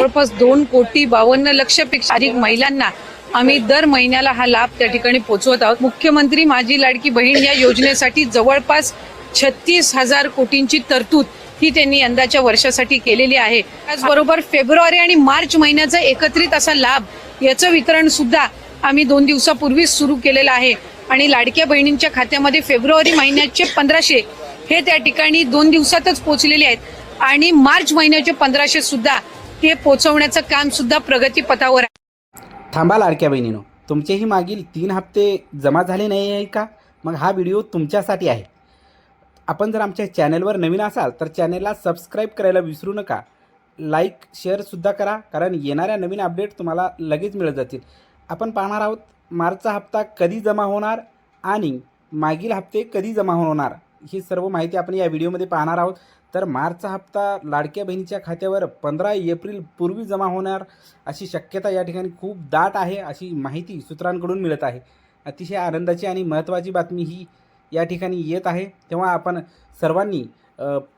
जवळपास 2,52,00,000पेक्षा अधिक महिलांना आम्ही दर महिन्याला हा लाभ त्या ठिकाणी पोहोचवत आहोत। मुख्यमंत्री माझी लाडकी बहीण या योजनेसाठी जवळपास 36,000 कोटींची तरतूद ही त्यांनी यंदाच्या वर्षासाठी केलेली आहे। त्याचबरोबर फेब्रुवारी आणि मार्च महिन्याचा एकत्रित असा लाभ याचं वितरण सुद्धा आम्ही 2 दिवसापूर्वी सुरू केलेलं आहे आणि लाडक्या बहिणींच्या खात्यामध्ये फेब्रुवारी महिन्याचे 1500 हे त्या ठिकाणी 2 दिवसातच पोहोचलेले आहेत आणि मार्च महिन्याचे 1500 सुद्धा हे पोहोचवण्याचं काम सुद्धा प्रगतीपथावर आहे। थांबा लाडक्या बहिणीनो, तुमचेही मागील 3 हप्ते जमा झाले नाही आहे का? मग हा व्हिडिओ तुमच्यासाठी आहे। आपण जर आमच्या चॅनलवर नवीन असाल तर चॅनलला सबस्क्राईब करायला विसरू नका। लाईक शेअरसुद्धा करा, कारण येणाऱ्या नवीन अपडेट तुम्हाला लगेच मिळत जातील। आपण पाहणार आहोत मार्चचा हप्ता कधी जमा होणार आणि मागील हप्ते कधी जमा होणार, ही सर्व माहिती आपण या व्हिडिओमध्ये पाहणार आहोत। तर मार्चचा हप्ता लाडक्या बहिणीच्या खात्यावर 15 एप्रिल पूर्वी जमा होणार अशी शक्यता या ठिकाणी खूप दाट आहे, अशी माहिती सूत्रांकडून मिळत आहे। अतिशय आनंदाची आणि महत्त्वाची बातमी ही या ठिकाणी येत आहे। तेव्हा आपण सर्वांनी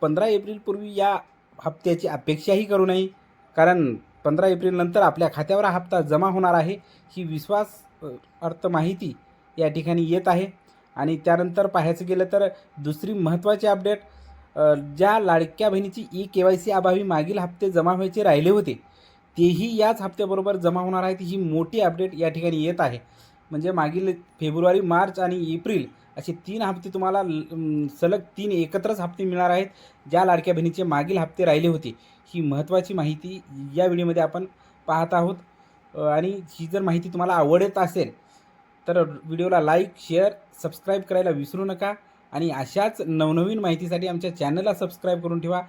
15 एप्रिल पूर्वी या हप्त्याची अपेक्षाही करू नये, कारण 15 एप्रिलनंतर आपल्या खात्यावर हा हप्ता जमा होणार आहे ही विश्वास अर्थ माहिती या ठिकाणी येत आहे। आणि त्यानंतर पाहायचं गेलं तर दुसरी महत्त्वाची अपडेट, ज्या लाडक्या बहिणीची KYC अभावी मागील हप्ते जमा व्हायचे राहिले होते तेही याच हप्त्याबरोबर जमा होणार आहेत, ही मोठी अपडेट या ठिकाणी येत आहे। म्हणजे मागील फेब्रुवारी, मार्च आणि एप्रिल असे 3 हप्ते तुम्हाला सलग 3 एकत्रच हप्ते मिळणार आहेत, ज्या लाडक्या बहिणीचे मागील हप्ते राहिले होते। ही महत्त्वाची माहिती या व्हिडिओमध्ये आपण पाहत आहोत। आणि ही जर माहिती तुम्हाला आवडत असेल तर व्हिडिओला लाईक शेअर सबस्क्राईब करायला विसरू नका आणि अशाच नवनवीन माहितीसाठी आमच्या चॅनलला सबस्क्राईब करून ठेवा।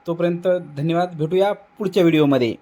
तोपर्यंत धन्यवाद, भेटूया पुढच्या व्हिडिओमध्ये।